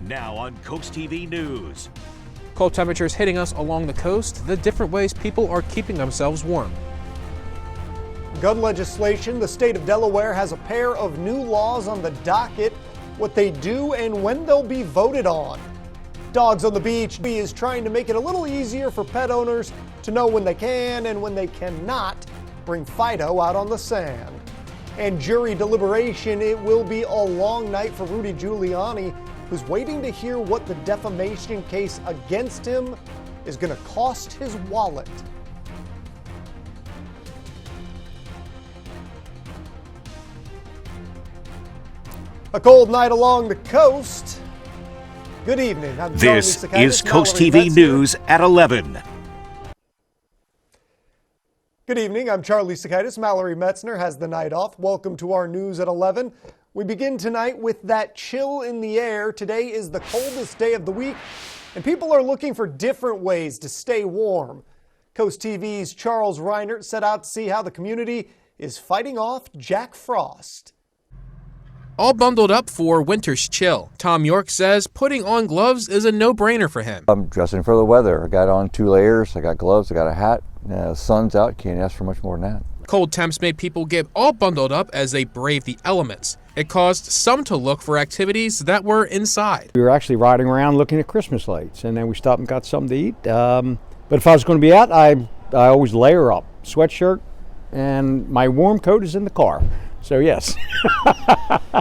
Now on Coast TV News. Cold temperatures hitting us along the coast, the different ways people are keeping themselves warm. Gun legislation. The state of Delaware has a pair of new laws on the docket, what they do and when they'll be voted on. Dogs on the Beach is trying to make it a little easier for pet owners to know when they can and when they cannot bring Fido out on the sand. And jury deliberation, it will be a long night for Rudy Giuliani, who's waiting to hear what the defamation case against him is going to cost his wallet. A cold night along the coast. Good evening. I'm This is Coast TV News at 11. Good evening. I'm Charlie Sakaitis. Mallory Metzner has the night off. Welcome to our news at 11. We begin tonight with that chill in the air. Today is the coldest day of the week, and people are looking for different ways to stay warm. Coast TV's Charles Reinert set out to see how the community is fighting off Jack Frost. All bundled up for winter's chill. Tom York says putting on gloves is a no-brainer for him. I'm dressing for the weather. I got on 2 layers, I got gloves, I got a hat. The sun's out, can't ask for much more than that. Cold temps made people get all bundled up as they brave the elements. It caused some to look for activities that were inside. We were actually riding around looking at Christmas lights, and then we stopped and got something to eat. But if I was going to be out, I always layer up. Sweatshirt, and my warm coat is in the car. So yes.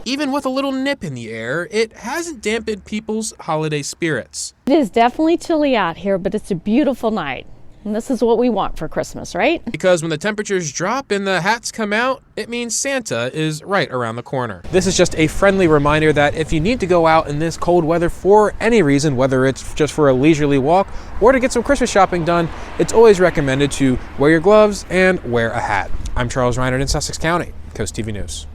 Even with a little nip in the air, it hasn't dampened people's holiday spirits. It is definitely chilly out here, but it's a beautiful night. And this is what we want for Christmas, right? Because when the temperatures drop and the hats come out, it means Santa is right around the corner. This is just a friendly reminder that if you need to go out in this cold weather for any reason, whether it's just for a leisurely walk or to get some Christmas shopping done, it's always recommended to wear your gloves and wear a hat. I'm Charles Reinert in Sussex County, Coast TV News.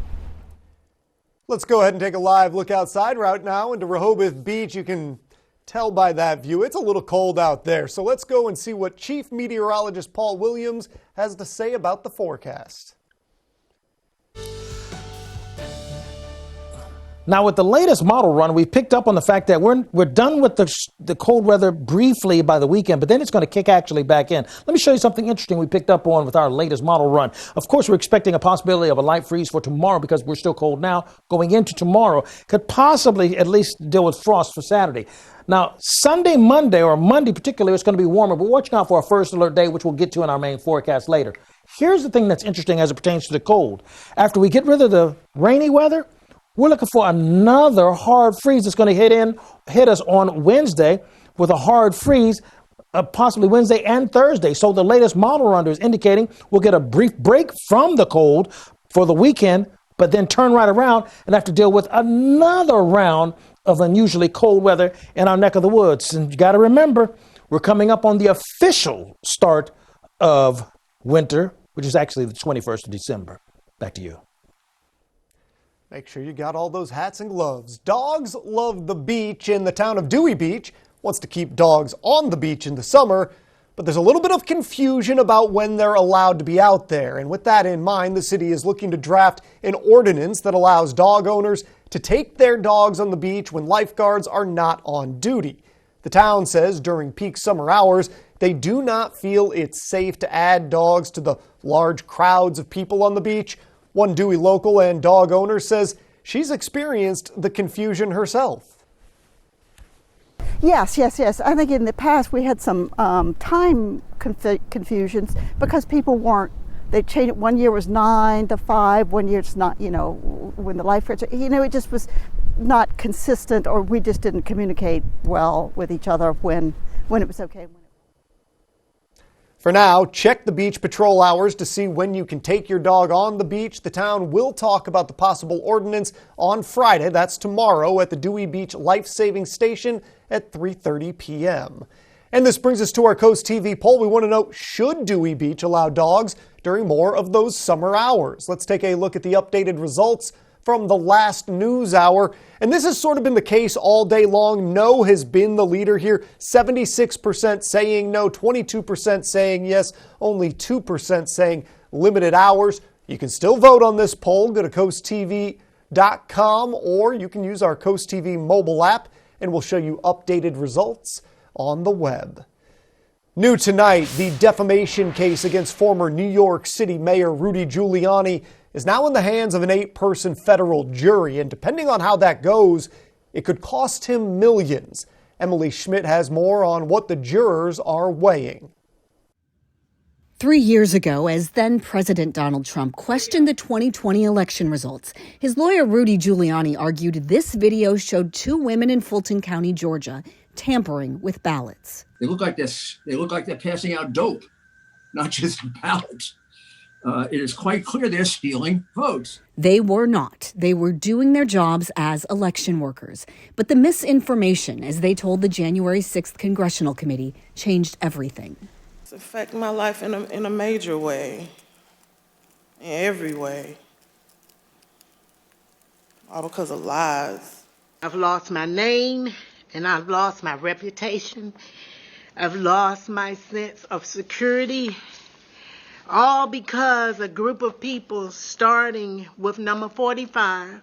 Let's go ahead and take a live look outside right now into Rehoboth Beach. You can tell by that view it's a little cold out there. So let's go and see what Chief Meteorologist Paul Williams has to say about the forecast. Now, with the latest model run, we picked up on the fact that we're done with the cold weather briefly by the weekend, but then it's going to kick actually back in. Let me show you something interesting we picked up on with our latest model run. Of course, we're expecting a possibility of a light freeze for tomorrow because we're still cold now. Going into tomorrow could possibly at least deal with frost for Saturday. Now, Sunday, Monday, or Monday particularly, it's going to be warmer, but watch out for our first alert day, which we'll get to in our main forecast later. Here's the thing that's interesting as it pertains to the cold. After we get rid of the rainy weather, we're looking for another hard freeze that's going to hit us on Wednesday with a hard freeze, possibly Wednesday and Thursday. So the latest model run is indicating we'll get a brief break from the cold for the weekend, but then turn right around and have to deal with another round of unusually cold weather in our neck of the woods. And you got to remember, we're coming up on the official start of winter, which is actually the 21st of December. Back to you. Make sure you got all those hats and gloves. Dogs love the beach, and the town of Dewey Beach wants to keep dogs on the beach in the summer, but there's a little bit of confusion about when they're allowed to be out there. And with that in mind, the city is looking to draft an ordinance that allows dog owners to take their dogs on the beach when lifeguards are not on duty. The town says during peak summer hours, they do not feel it's safe to add dogs to the large crowds of people on the beach. One Dewey local and dog owner says she's experienced the confusion herself. Yes. I think in the past we had some time confusions because people weren't, they changed it. 1 year was 9 to 5, 1 year it's not, when the lifeguards, it just was not consistent, or we just didn't communicate well with each other when it was okay. For now, check the beach patrol hours to see when you can take your dog on the beach. The town will talk about the possible ordinance on Friday. That's tomorrow at the Dewey Beach Life Saving Station at 3:30 p.m. And this brings us to our Coast TV poll. We want to know, should Dewey Beach allow dogs during more of those summer hours? Let's take a look at the updated results from the last news hour. And this has sort of been the case all day long. No has been the leader here. 76% saying no, 22% saying yes, only 2% saying limited hours. You can still vote on this poll. Go to coasttv.com, or you can use our Coast TV mobile app and we'll show you updated results on the web. New tonight, the defamation case against former New York City Mayor Rudy Giuliani is now in the hands of an 8-person federal jury, and depending on how that goes, it could cost him millions. Emily Schmidt has more on what the jurors are weighing. 3 years ago, as then-President Donald Trump questioned the 2020 election results, his lawyer Rudy Giuliani argued this video showed 2 women in Fulton County, Georgia, tampering with ballots. They look like this. They look like they're passing out dope, not just ballots. It is quite clear they're stealing votes. They were not. They were doing their jobs as election workers. But the misinformation, as they told the January 6th Congressional Committee, changed everything. It's affecting my life in a major way, in every way, all because of lies. I've lost my name, and I've lost my reputation. I've lost my sense of security, all because a group of people, starting with number 45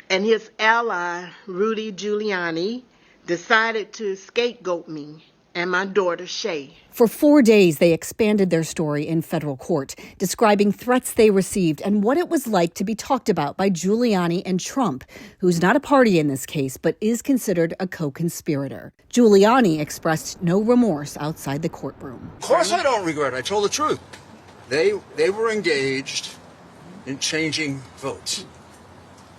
and his ally, Rudy Giuliani, decided to scapegoat me and my daughter, Shay. For 4 days, they expanded their story in federal court, describing threats they received and what it was like to be talked about by Giuliani and Trump, who's not a party in this case, but is considered a co-conspirator. Giuliani expressed no remorse outside the courtroom. Of course I don't regret it. I told the truth. They were engaged in changing votes.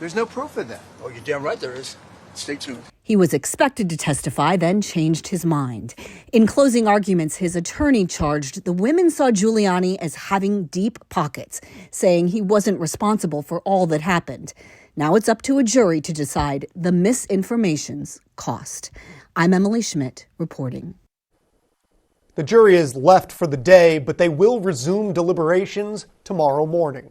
There's no proof of that. Oh, you're damn right there is. Stay tuned. He was expected to testify, then changed his mind. In closing arguments, his attorney charged the women saw Giuliani as having deep pockets, saying he wasn't responsible for all that happened. Now it's up to a jury to decide the misinformation's cost. I'm Emily Schmidt, reporting. The jury is left for the day, but they will resume deliberations tomorrow morning.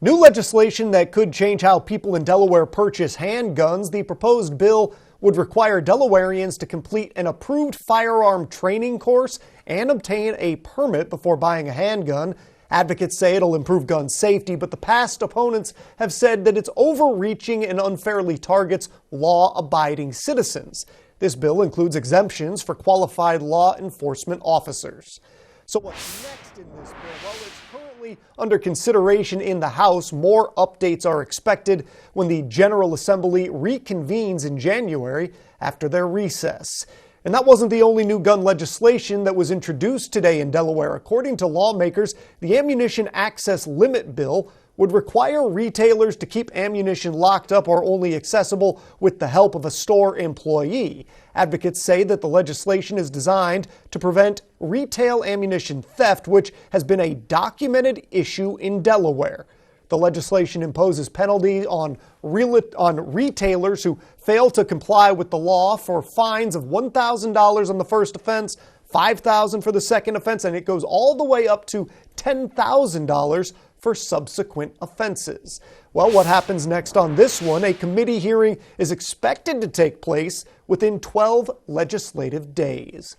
New legislation that could change how people in Delaware purchase handguns. The proposed bill would require Delawareans to complete an approved firearm training course and obtain a permit before buying a handgun. Advocates say it'll improve gun safety, but the past opponents have said that it's overreaching and unfairly targets law-abiding citizens. This bill includes exemptions for qualified law enforcement officers. So what's next in this bill? Well, it's currently under consideration in the House. More updates are expected when the General Assembly reconvenes in January after their recess. And that wasn't the only new gun legislation that was introduced today in Delaware. According to lawmakers, the Ammunition Access Limit Bill would require retailers to keep ammunition locked up or only accessible with the help of a store employee. Advocates say that the legislation is designed to prevent retail ammunition theft, which has been a documented issue in Delaware. The legislation imposes penalties on retailers who fail to comply with the law for fines of $1,000 on the first offense, $5,000 for the second offense, and it goes all the way up to $10,000 for subsequent offenses. Well, what happens next on this one? A committee hearing is expected to take place within 12 legislative days.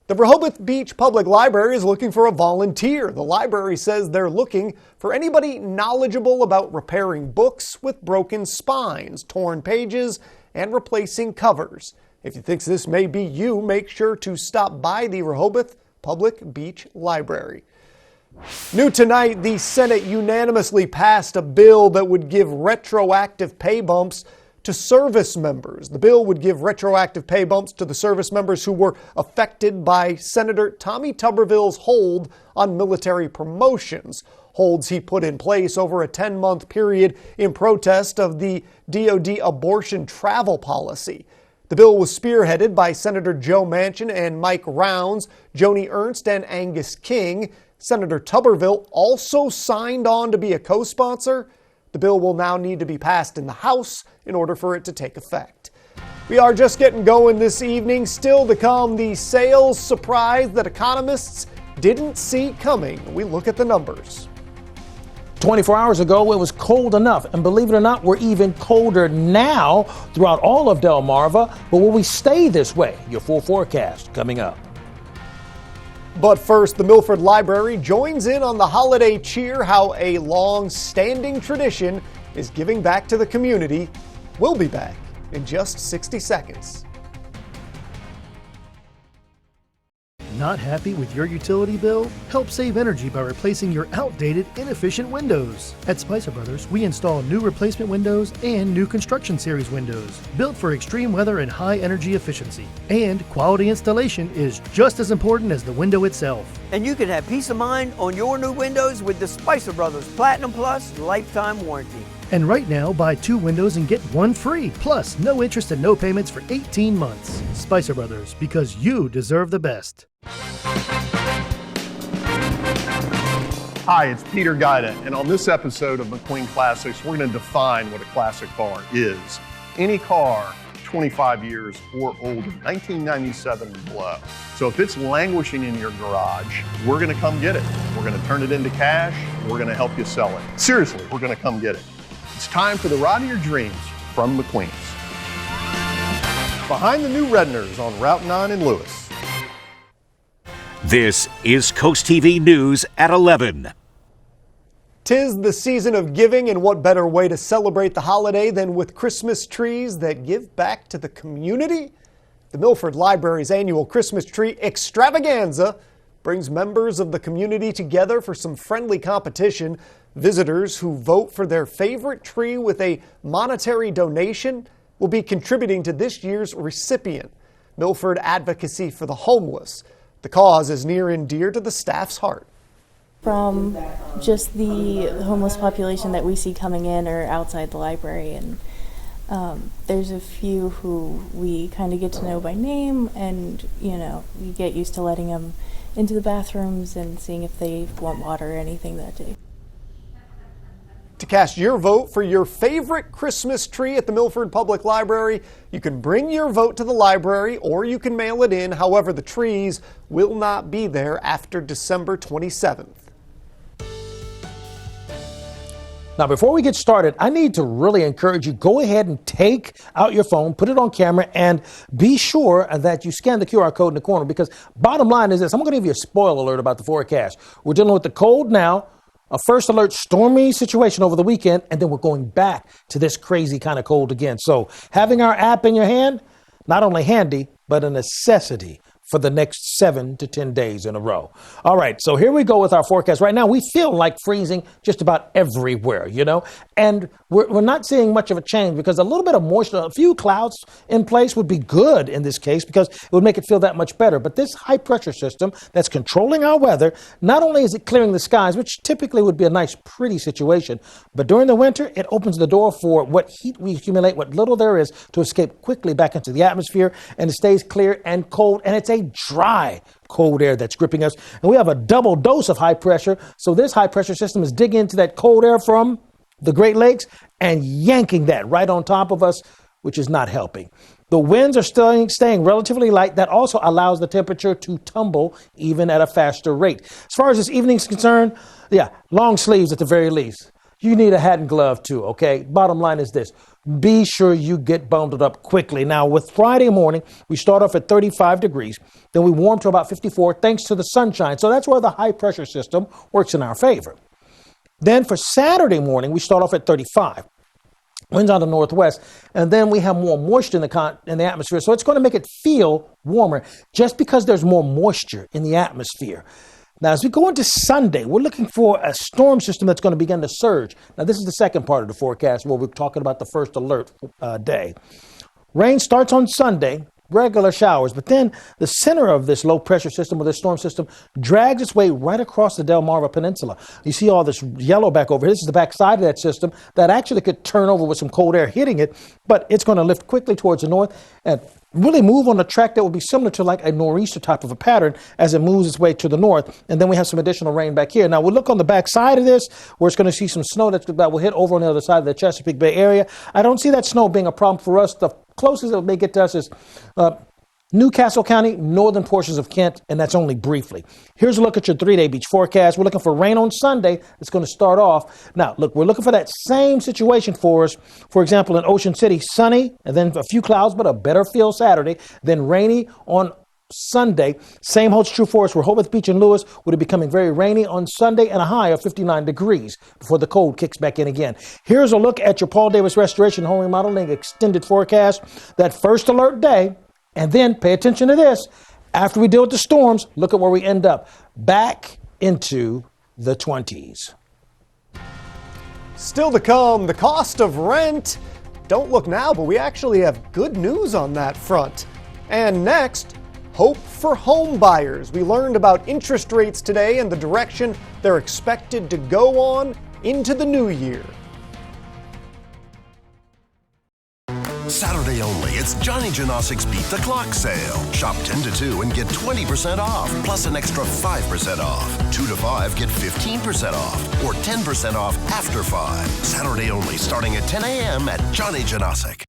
The Rehoboth Beach Public Library is looking for a volunteer. The library says they're looking for anybody knowledgeable about repairing books with broken spines, torn pages, and replacing covers. If you think this may be you, make sure to stop by the Rehoboth Public Beach Library. New tonight, the Senate unanimously passed a bill that would give retroactive pay bumps to service members. The bill would give retroactive pay bumps to the service members who were affected by Senator Tommy Tuberville's hold on military promotions. Holds he put in place over a 10-month period in protest of the DoD abortion travel policy. The bill was spearheaded by Senator Joe Manchin and Mike Rounds, Joni Ernst, and Angus King. Senator Tuberville also signed on to be a co-sponsor. The bill will now need to be passed in the House in order for it to take effect. We are just getting going this evening. Still to come, the sales surprise that economists didn't see coming. We look at the numbers. 24 hours ago, it was cold enough. And believe it or not, we're even colder now throughout all of Delmarva. But will we stay this way? Your full forecast coming up. But first, the Milford Library joins in on the holiday cheer, how a long-standing tradition is giving back to the community. We'll be back in just 60 seconds. Not happy with your utility bill? Help save energy by replacing your outdated, inefficient windows. At Spicer Brothers, we install new replacement windows and new construction series windows, built for extreme weather and high energy efficiency. And quality installation is just as important as the window itself. And you can have peace of mind on your new windows with the Spicer Brothers Platinum Plus lifetime warranty. And right now, buy 2 windows and get 1 free. Plus, no interest and no payments for 18 months. Spicer Brothers, because you deserve the best. Hi, it's Peter Guida, and on this episode of McQueen Classics, we're going to define what a classic car is. Any car 25 years or older, 1997 and below. So if it's languishing in your garage, we're going to come get it. We're going to turn it into cash, and we're going to help you sell it. Seriously, we're going to come get it. It's time for the ride of your dreams from McQueen's. Behind the new Redners on Route 9 in Lewis. This is Coast TV News at 11. 'Tis the season of giving, and what better way to celebrate the holiday than with Christmas trees that give back to the community? The Milford Library's annual Christmas tree extravaganza brings members of the community together for some friendly competition. Visitors who vote for their favorite tree with a monetary donation will be contributing to this year's recipient, Milford Advocacy for the Homeless. The cause is near and dear to the staff's heart. From just the homeless population that we see coming in or outside the library, and there's a few who we kind of get to know by name, and we get used to letting them into the bathrooms and seeing if they want water or anything that day. To cast your vote for your favorite Christmas tree at the Milford Public Library, you can bring your vote to the library or you can mail it in. However, the trees will not be there after December 27th. Now, before we get started, I need to really encourage you, go ahead and take out your phone, put it on camera, and be sure that you scan the QR code in the corner, because bottom line is this. I'm going to give you a spoiler alert about the forecast. We're dealing with the cold now, a first alert stormy situation over the weekend, and then we're going back to this crazy kind of cold again. So having our app in your hand, not only handy, but a necessity for the next 7 to 10 days in a row. All right, so here we go with our forecast. Right now, we feel like freezing just about everywhere, and we're not seeing much of a change because a little bit of moisture, a few clouds in place would be good in this case because it would make it feel that much better. But this high pressure system that's controlling our weather, not only is it clearing the skies, which typically would be a nice, pretty situation, but during the winter, it opens the door for what heat we accumulate, what little there is, to escape quickly back into the atmosphere, and it stays clear and cold, and it's a dry, cold air that's gripping us. And we have a double dose of high pressure. So this high pressure system is digging into that cold air from the Great Lakes and yanking that right on top of us, which is not helping. The winds are staying relatively light. That also allows the temperature to tumble even at a faster rate. As far as this evening's concerned, long sleeves at the very least. You need a hat and glove too, okay? Bottom line is this. Be sure you get bundled up quickly. Now, with Friday morning, we start off at 35 degrees. Then we warm to about 54 thanks to the sunshine. So that's where the high pressure system works in our favor. Then for Saturday morning, we start off at 35. Winds out of the northwest, and then we have more moisture in the atmosphere. So it's going to make it feel warmer just because there's more moisture in the atmosphere. Now, as we go into Sunday, we're looking for a storm system that's going to begin to surge. Now, this is the second part of the forecast where we're talking about the first alert day. Rain starts on Sunday, regular showers, but then the center of this low pressure system or this storm system drags its way right across the Delmarva Peninsula. You see all this yellow back over here. This is the back side of that system that actually could turn over with some cold air hitting it, but it's going to lift quickly towards the north and really move on a track that will be similar to like a nor'easter type of a pattern as it moves its way to the north. And then we have some additional rain back here. Now we'll look on the back side of this where it's going to see some snow that will hit over on the other side of the Chesapeake Bay area. I don't see that snow being a problem for us. The closest it may get to us is Newcastle County, northern portions of Kent, and that's only briefly. Here's a look at your 3-day beach forecast. We're looking for rain on Sunday. It's going to start off. Now, look, we're looking for that same situation for us. For example, in Ocean City, sunny, and then a few clouds, but a better feel Saturday. Then rainy on Sunday. Same holds true for us. Rehoboth Beach and Lewis would be becoming very rainy on Sunday and a high of 59 degrees before the cold kicks back in again. Here's a look at your Paul Davis Restoration Home Remodeling extended forecast. That first alert day, and then pay attention to this. After we deal with the storms, look at where we end up. Back into the 20s. Still to come, the cost of rent. Don't look now, but we actually have good news on that front. And next, hope for home buyers. We learned about interest rates today and the direction they're expected to go on into the new year. Saturday only, it's Johnny Janosik's Beat the Clock sale. Shop 10 to 2 and get 20% off, plus an extra 5% off. 2 to 5 get 15% off, or 10% off after 5. Saturday only, starting at 10 a.m. at Johnny Janosik.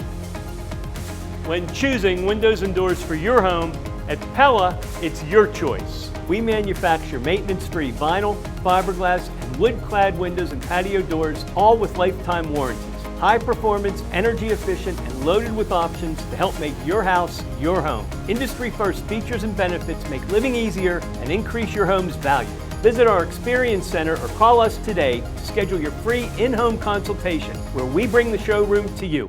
When choosing windows and doors for your home, at Pella, it's your choice. We manufacture maintenance-free vinyl, fiberglass, and wood-clad windows and patio doors, all with lifetime warranties. High performance, energy efficient, and loaded with options to help make your house your home. Industry first features and benefits make living easier and increase your home's value. Visit our Experience Center or call us today to schedule your free in-home consultation where we bring the showroom to you.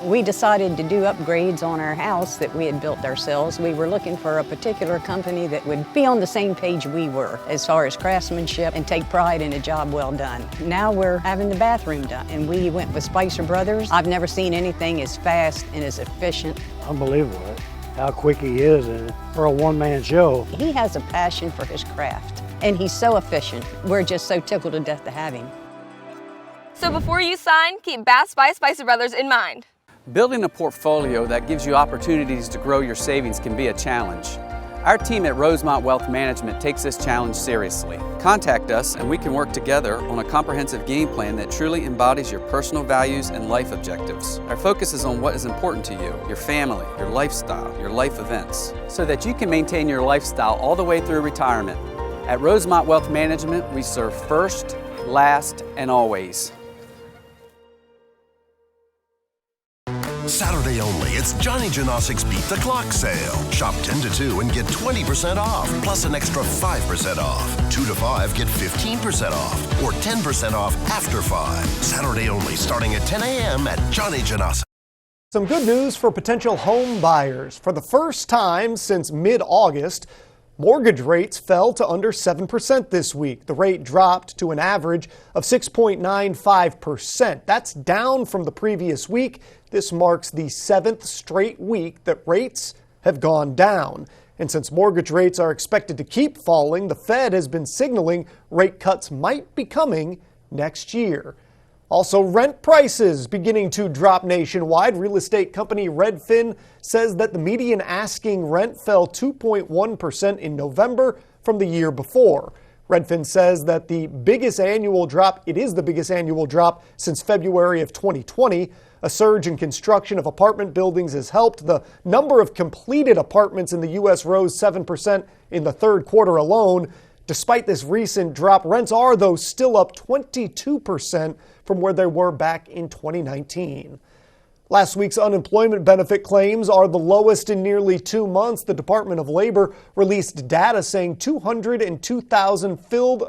We decided to do upgrades on our house that we had built ourselves. We were looking for a particular company that would be on the same page we were as far as craftsmanship and take pride in a job well done. Now we're having the bathroom done, and we went with Spicer Brothers. I've never seen anything as fast and as efficient. Unbelievable how quick he is for a one-man show. He has a passion for his craft, and he's so efficient. We're just so tickled to death to have him. So before you sign, keep Bass by Spicer Brothers in mind. Building a portfolio that gives you opportunities to grow your savings can be a challenge. Our team at Rosemont Wealth Management takes this challenge seriously. Contact us and we can work together on a comprehensive game plan that truly embodies your personal values and life objectives. Our focus is on what is important to you, your family, your lifestyle, your life events, so that you can maintain your lifestyle all the way through retirement. At Rosemont Wealth Management, we serve first, last, and always. Saturday only, it's Johnny Janosik's Beat the Clock sale. Shop 10 to 2 and get 20% off, plus an extra 5% off. 2 to 5 get 15% off, or 10% off after 5. Saturday only, starting at 10 a.m. at Johnny Janosik. Some good news for potential home buyers. For the first time since mid-August, mortgage rates fell to under 7% this week. The rate dropped to an average of 6.95%. That's down from the previous week. This marks the 7th straight week that rates have gone down. And since mortgage rates are expected to keep falling, the Fed has been signaling rate cuts might be coming next year. Also, rent prices beginning to drop nationwide. Real estate company Redfin says that the median asking rent fell 2.1% in November from the year before. Redfin says that it is the biggest annual drop since February of 2020. A surge in construction of apartment buildings has helped. The number of completed apartments in the U.S. rose 7% in the third quarter alone. Despite this recent drop, rents are, though, still up 22% from where they were back in 2019. Last week's unemployment benefit claims are the lowest in nearly 2 months. The Department of Labor released data saying 202,000 filed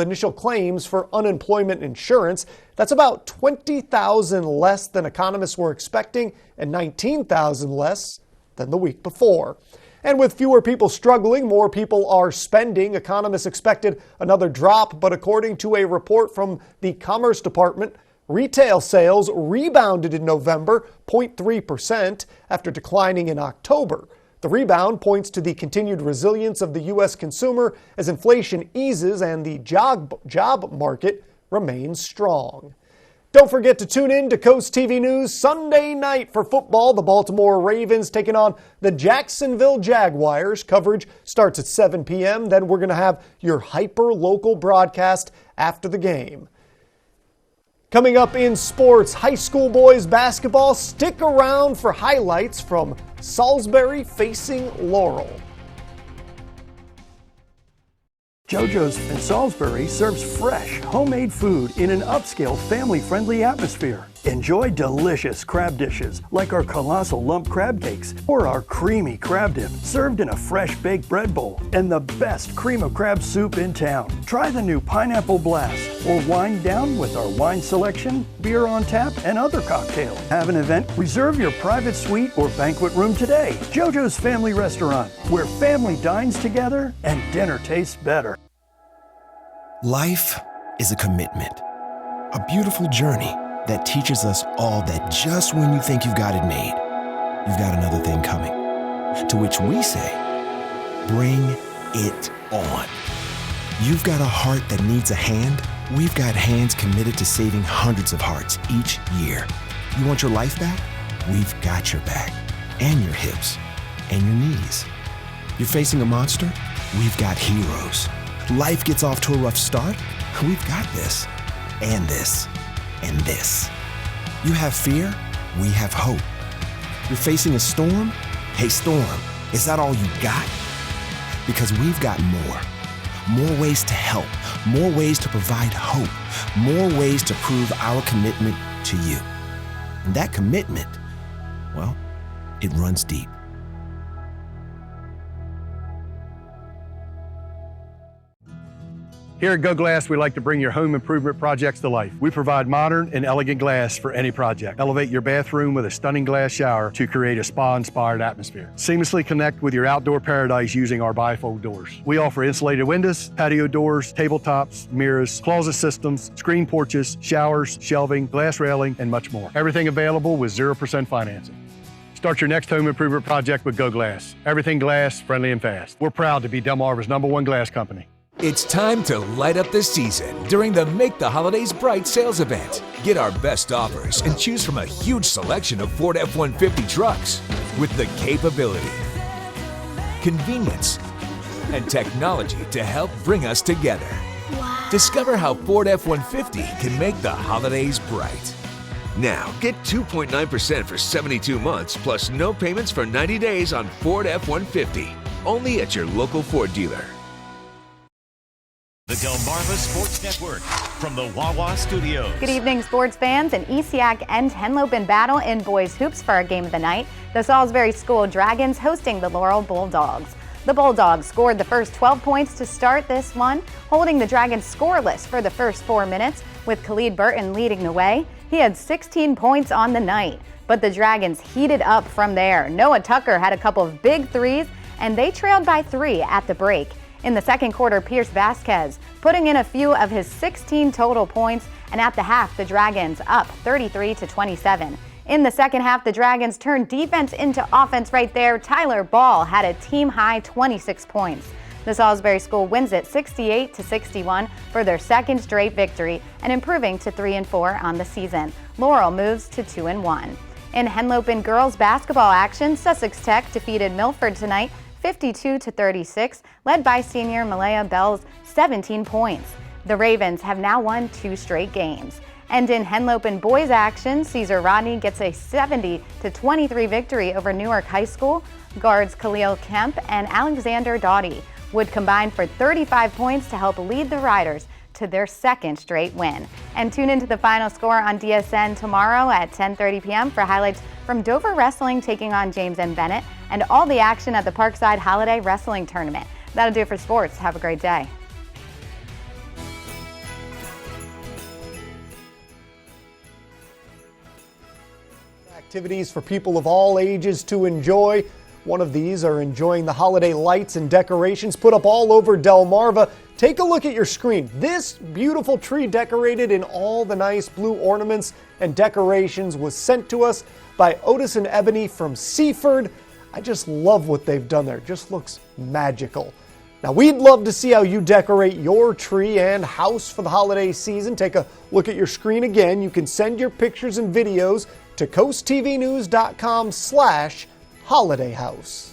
initial claims for unemployment insurance. That's about 20,000 less than economists were expecting and 19,000 less than the week before. And with fewer people struggling, more people are spending. Economists expected another drop, but according to a report from the Commerce Department, retail sales rebounded in November, 0.3%, after declining in October. The rebound points to the continued resilience of the U.S. consumer as inflation eases and the job market remains strong. Don't forget to tune in to CoastTV News Sunday night for football. The Baltimore Ravens taking on the Jacksonville Jaguars. Coverage starts at 7 p.m. Then we're going to have your hyper-local broadcast after the game. Coming up in sports, high school boys basketball. Stick around for highlights from Salisbury facing Laurel. JoJo's in Salisbury serves fresh, homemade food in an upscale, family-friendly atmosphere. Enjoy delicious crab dishes like our colossal lump crab cakes or our creamy crab dip served in a fresh baked bread bowl and the best cream of crab soup in town. Try the new Pineapple Blast or wind down with our wine selection, beer on tap, and other cocktails. Have an event? Reserve your private suite or banquet room today. JoJo's Family Restaurant, where family dines together and dinner tastes better. Life is a commitment, a beautiful journey that teaches us all that just when you think you've got it made, you've got another thing coming. To which we say, bring it on. You've got a heart that needs a hand. We've got hands committed to saving hundreds of hearts each year. You want your life back? We've got your back, and your hips, and your knees. You're facing a monster? We've got heroes. Life gets off to a rough start? We've got this, and this. And this. You have fear, we have hope. You're facing a storm? Hey, storm, is that all you got? Because we've got more ways to help, more ways to provide hope, more ways to prove our commitment to you. And that commitment, well, it runs deep. Here at Go Glass, we like to bring your home improvement projects to life. We provide modern and elegant glass for any project. Elevate your bathroom with a stunning glass shower to create a spa-inspired atmosphere. Seamlessly connect with your outdoor paradise using our bifold doors. We offer insulated windows, patio doors, tabletops, mirrors, closet systems, screen porches, showers, shelving, glass railing, and much more. Everything available with 0% financing. Start your next home improvement project with Go Glass. Everything glass, friendly and fast. We're proud to be Delmarva's #1 glass company. It's time to light up the season during the Make the Holidays Bright sales event. Get our best offers and choose from a huge selection of Ford F-150 trucks with the capability, convenience, and technology to help bring us together. Wow. Discover how Ford F-150 can make the holidays bright. Now, get 2.9% for 72 months plus no payments for 90 days on Ford F-150. Only at your local Ford dealer. The Delmarva Sports Network from the Wawa Studios. Good evening, sports fans. An ESEAC and Henlopen battle in boys hoops for our game of the night. The Salisbury School Dragons hosting the Laurel Bulldogs. The Bulldogs scored the first 12 points to start this one, holding the Dragons scoreless for the first 4 minutes, with Khalid Burton leading the way. He had 16 points on the night, but the Dragons heated up from there. Noah Tucker had a couple of big threes, and they trailed by 3 at the break. In the second quarter, Pierce Vasquez putting in a few of his 16 total points, and at the half, the Dragons up 33-27. In the second half, the Dragons turned defense into offense right there. Tyler Ball had a team-high 26 points. The Salisbury School wins it 68-61 for their second straight victory and improving to 3-4 on the season. Laurel moves to 2-1. In Henlopen girls basketball action, Sussex Tech defeated Milford tonight 52-36, led by senior Malaya Bell's 17 points. The Ravens have now won 2 straight games. And in Henlopen boys action, Caesar Rodney gets a 70-23 victory over Newark High School. Guards Khalil Kemp and Alexander Doughty would combine for 35 points to help lead the Riders to their second straight win. And tune into the final score on DSN tomorrow at 10:30 p.m. for highlights from Dover Wrestling taking on James M. Bennett and all the action at the Parkside Holiday Wrestling Tournament. That'll do it for sports. Have a great day. Activities for people of all ages to enjoy. One of these are enjoying the holiday lights and decorations put up all over Delmarva. Take a look at your screen. This beautiful tree decorated in all the nice blue ornaments and decorations was sent to us by Otis and Ebony from Seaford. I just love what they've done there. It just looks magical. Now, we'd love to see how you decorate your tree and house for the holiday season. Take a look at your screen again. You can send your pictures and videos to coasttvnews.com/holidayhouse.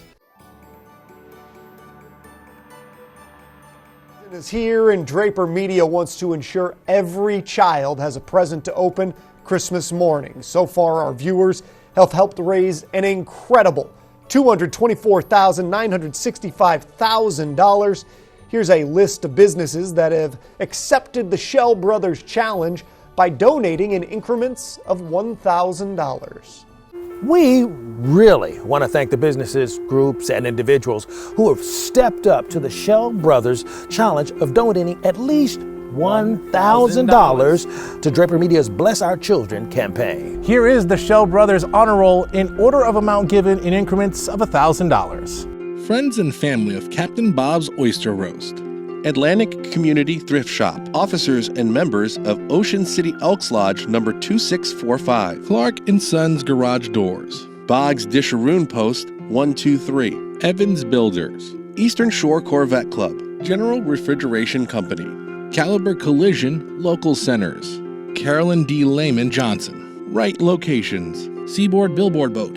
Is here, and Draper Media wants to ensure every child has a present to open Christmas morning. So far, our viewers have helped raise an incredible $224,965,000. Here's a list of businesses that have accepted the Shell Brothers Challenge. by donating in increments of $1,000. We really want to thank the businesses, groups, and individuals who have stepped up to the Shell Brothers challenge of donating at least $1,000 to Draper Media's Bless Our Children campaign. Here is the Shell Brothers honor roll in order of amount given in increments of $1,000. Friends and family of Captain Bob's Oyster Roast. Atlantic Community Thrift Shop. Officers and members of Ocean City Elks Lodge number 2645. Clark & Sons Garage Doors. Boggs Disharoon Post 123. Evans Builders. Eastern Shore Corvette Club. General Refrigeration Company. Caliber Collision Local Centers. Carolyn D. Lehman Johnson. Right Locations. Seaboard Billboard Boat.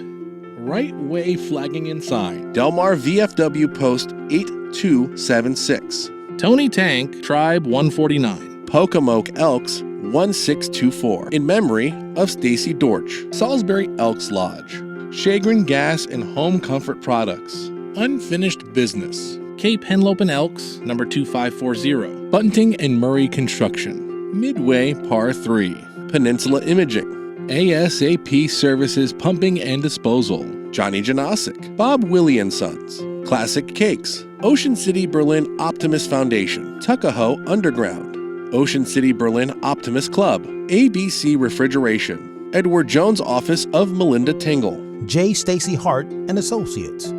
Right Way Flagging and Sign. Delmar VFW Post 8276. Tony Tank, Tribe 149. Pocomoke Elks 1624. In memory of Stacy Dortch. Salisbury Elks Lodge. Chagrin Gas and Home Comfort Products. Unfinished Business. Cape Henlope and Elks, number 2540. Bunting and Murray Construction. Midway Par 3. Peninsula Imaging. ASAP Services Pumping and Disposal. Johnny Janosic. Bob Willie & Sons. Classic Cakes. Ocean City Berlin Optimist Foundation. Tuckahoe Underground. Ocean City Berlin Optimist Club. ABC Refrigeration. Edward Jones Office of Melinda Tingle. J. Stacy Hart and Associates.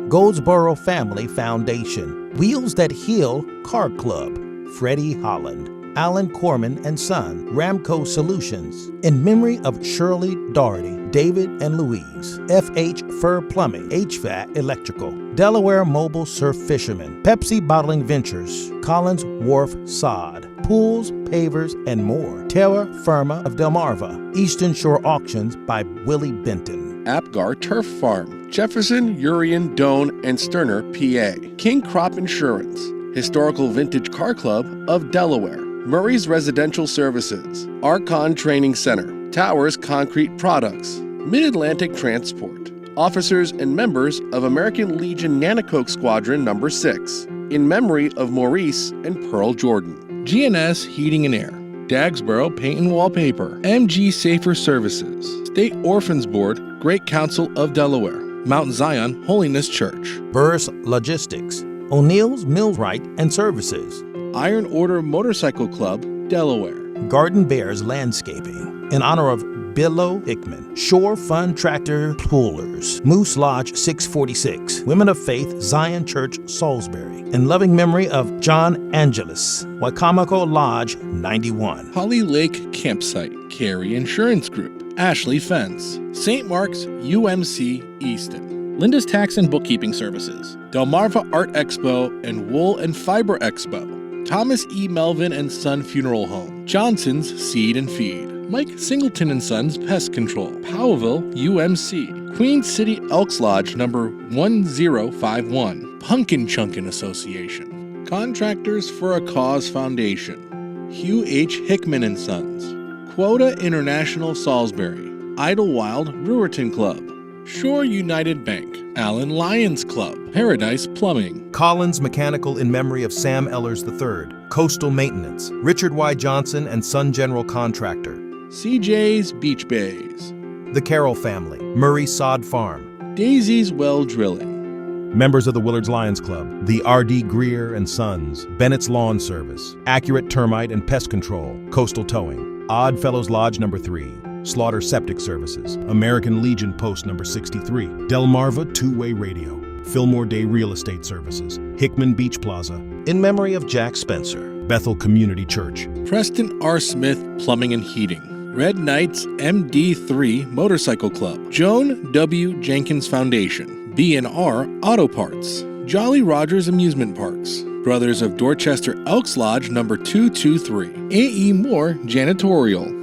Goldsboro Family Foundation. Wheels That Heal Car Club. Freddie Holland. Alan Corman and Son, Ramco Solutions. In memory of Shirley Doherty, David and Louise. FH Fur Plumbing, HVAC Electrical. Delaware Mobile Surf Fishermen. Pepsi Bottling Ventures. Collins Wharf Sod. Pools, Pavers, and more. Terra Firma of Delmarva. Eastern Shore Auctions by Willie Benton. Apgar Turf Farm. Jefferson, Urian, Doan, and Sterner, PA. King Crop Insurance. Historical Vintage Car Club of Delaware. Murray's Residential Services. Archon Training Center. Towers Concrete Products. Mid-Atlantic Transport. Officers and members of American Legion Nanacoke Squadron number 6. In memory of Maurice and Pearl Jordan. GNS Heating and Air. Dagsboro Paint and Wallpaper. MG Safer Services. State Orphans Board, Great Council of Delaware. Mount Zion Holiness Church. Burris Logistics. O'Neill's Millwright and Services. Iron Order Motorcycle Club, Delaware. Garden Bears Landscaping. In honor of Billo Hickman. Shore Fun Tractor Pullers. Moose Lodge 646. Women of Faith Zion Church Salisbury. In loving memory of John Angelis. Wacomico Lodge 91. Holly Lake Campsite. Carey Insurance Group. Ashley Fence. St. Mark's UMC Easton. Linda's Tax and Bookkeeping Services. Delmarva Art Expo and Wool and Fiber Expo. Thomas E. Melvin and Son Funeral Home. Johnson's Seed and Feed. Mike Singleton and Sons Pest Control. Powellville UMC. Queen City Elks Lodge number 1051. Pumpkin Chunkin Association. Contractors for a Cause Foundation. Hugh H. Hickman and Sons. Quota International Salisbury. Idlewild Brewerton Club. Shore United Bank. Allen Lions Club. Paradise Plumbing. Collins Mechanical in memory of Sam Ellers III. Coastal Maintenance. Richard Y. Johnson and Son General Contractor. CJ's Beach Bays. The Carroll Family. Murray Sod Farm. Daisy's Well Drilling. Members of the Willards Lions Club. The R.D. Greer and Sons. Bennett's Lawn Service. Accurate Termite and Pest Control. Coastal Towing. Odd Fellows Lodge number 3. Slaughter Septic Services. American Legion Post number 63. Delmarva Two-Way Radio. Fillmore Day Real Estate Services. Hickman Beach Plaza. In memory of Jack Spencer. Bethel Community Church. Preston R. Smith Plumbing and Heating. Red Knights MD3 Motorcycle Club. Joan W. Jenkins Foundation. B&R Auto Parts. Jolly Rogers Amusement Parks. Brothers of Dorchester Elks Lodge number 223. A.E. Moore Janitorial.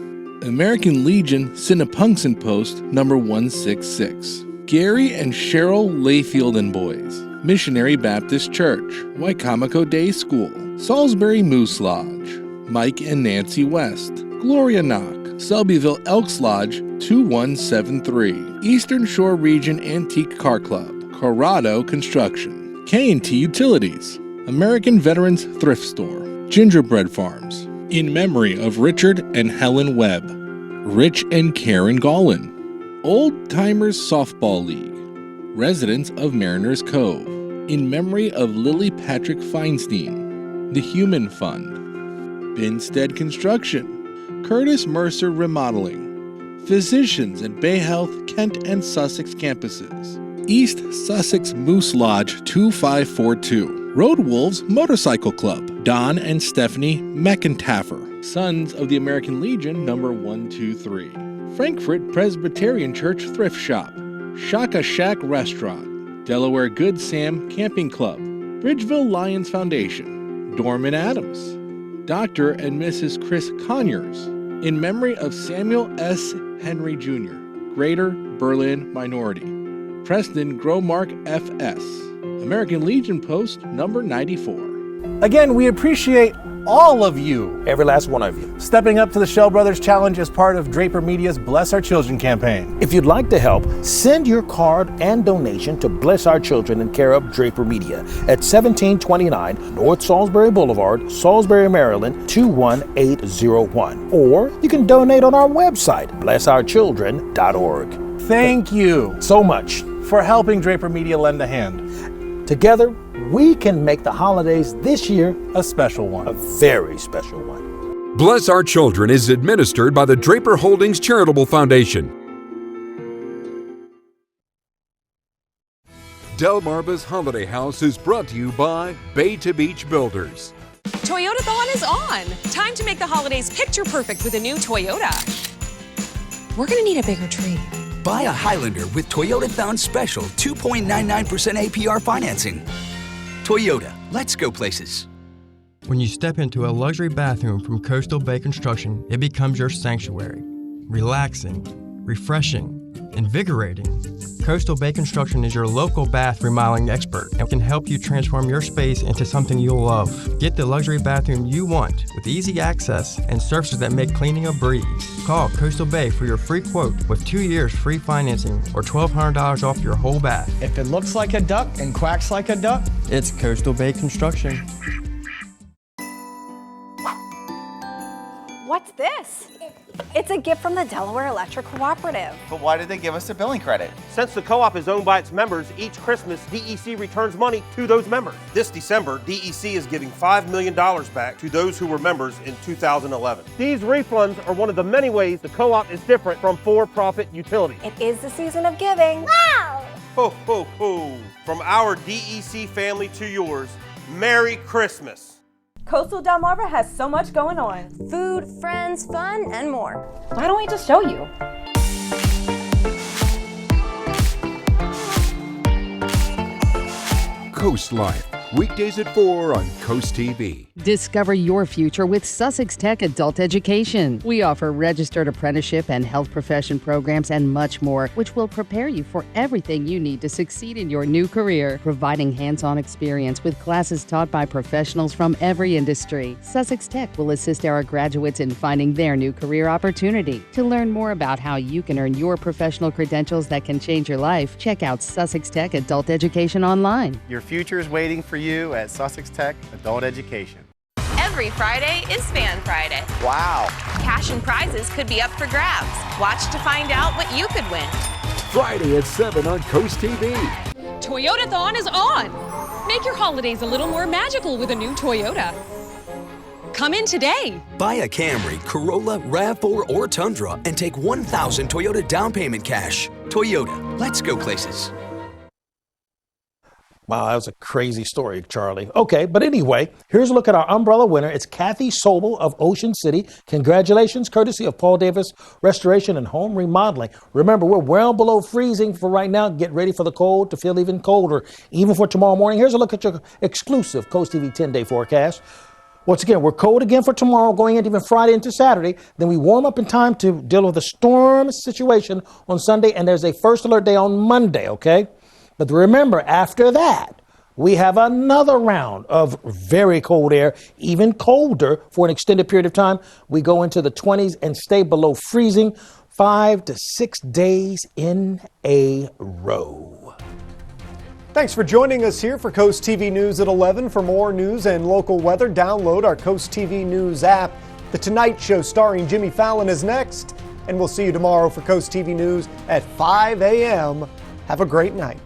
American Legion Cinnapunxon Post number 166. Gary and Cheryl Layfield and Boys. Missionary Baptist Church. Wycomico Day School. Salisbury Moose Lodge. Mike and Nancy West. Gloria Knock. Selbyville Elks Lodge 2173. Eastern Shore Region Antique Car Club. Corrado Construction. K&T Utilities. American Veterans Thrift Store. Gingerbread Farms. in memory of Richard and Helen Webb, Rich and Karen Gollin, Old Timers Softball League, residents of Mariners Cove, in memory of Lily Patrick Feinstein, the Human Fund, Binstead Construction, Curtis Mercer Remodeling, physicians at Bay Health, Kent and Sussex campuses, East Sussex Moose Lodge 2542, Road Wolves Motorcycle Club, Don and Stephanie McIntaffer, Sons of the American Legion number 123, Frankfurt Presbyterian Church Thrift Shop, Shaka Shack Restaurant, Delaware Good Sam Camping Club, Bridgeville Lions Foundation, Dorman Adams, Dr. and Mrs. Chris Conyers, in memory of Samuel S. Henry Jr., Greater Berlin Minority, Preston Gromark F.S., American Legion Post number 94. Again, we appreciate all of you. Every last one of you. Stepping up to the Shell Brothers Challenge as part of Draper Media's Bless Our Children campaign. If you'd like to help, send your card and donation to Bless Our Children in care of Draper Media at 1729 North Salisbury Boulevard, Salisbury, Maryland 21801. Or you can donate on our website, blessourchildren.org. Thank you so much for helping Draper Media lend a hand. Together, we can make the holidays this year a special one. A very special one. Bless Our Children is administered by the Draper Holdings Charitable Foundation. Delmarva's Holiday House is brought to you by Bay to Beach Builders. Toyotathon is on. Time to make the holidays picture perfect with a new Toyota. We're gonna need a bigger tree. Buy a Highlander with Toyotathon Special 2.99% APR financing. Toyota, let's go places. When you step into a luxury bathroom from Coastal Bay Construction, it becomes your sanctuary. Relaxing, refreshing, invigorating. Coastal Bay Construction is your local bath remodeling expert and can help you transform your space into something you'll love. Get the luxury bathroom you want with easy access and surfaces that make cleaning a breeze. Call Coastal Bay for your free quote with 2 years free financing or $1,200 off your whole bath. If it looks like a duck and quacks like a duck, it's Coastal Bay Construction. What's this? It's a gift from the Delaware Electric Cooperative. But why did they give us a billing credit? Since the co-op is owned by its members, each Christmas, DEC returns money to those members. This December, DEC is giving $5 million back to those who were members in 2011. These refunds are one of the many ways the co-op is different from for-profit utilities. It is the season of giving. Wow! Ho, ho, ho. From our DEC family to yours, Merry Christmas. Coastal Delmarva has so much going on. Food, friends, fun, and more. Why don't we just show you? Coast Life, weekdays at 4 on CoastTV. Discover your future with Sussex Tech Adult Education. We offer registered apprenticeship and health profession programs and much more, which will prepare you for everything you need to succeed in your new career, providing hands-on experience with classes taught by professionals from every industry. Sussex Tech will assist our graduates in finding their new career opportunity. To learn more about how you can earn your professional credentials that can change your life, check out Sussex Tech Adult Education online. Your future is waiting for you at Sussex Tech Adult Education. Every Friday is Fan Friday. Wow. Cash and prizes could be up for grabs. Watch to find out what you could win. Friday at 7 on CoastTV. Toyotathon is on. Make your holidays a little more magical with a new Toyota. Come in today. Buy a Camry, Corolla, RAV4, or Tundra and take $1,000 Toyota down payment cash. Toyota, let's go places. Wow, that was a crazy story, Charlie. Okay, but anyway, here's a look at our umbrella winner. It's Kathy Sobel of Ocean City. Congratulations, courtesy of Paul Davis Restoration and Home Remodeling. Remember, we're well below freezing for right now. Get ready for the cold to feel even colder, even for tomorrow morning. Here's a look at your exclusive Coast TV 10-day forecast. Once again, we're cold again for tomorrow, going into even Friday into Saturday. Then we warm up in time to deal with the storm situation on Sunday, and there's a first alert day on Monday, okay? But remember, after that, we have another round of very cold air, even colder for an extended period of time. We go into the 20s and stay below freezing 5 to 6 days in a row. Thanks for joining us here for Coast TV News at 11. For more news and local weather, download our Coast TV News app. The Tonight Show starring Jimmy Fallon is next, and we'll see you tomorrow for Coast TV News at 5 a.m. Have a great night.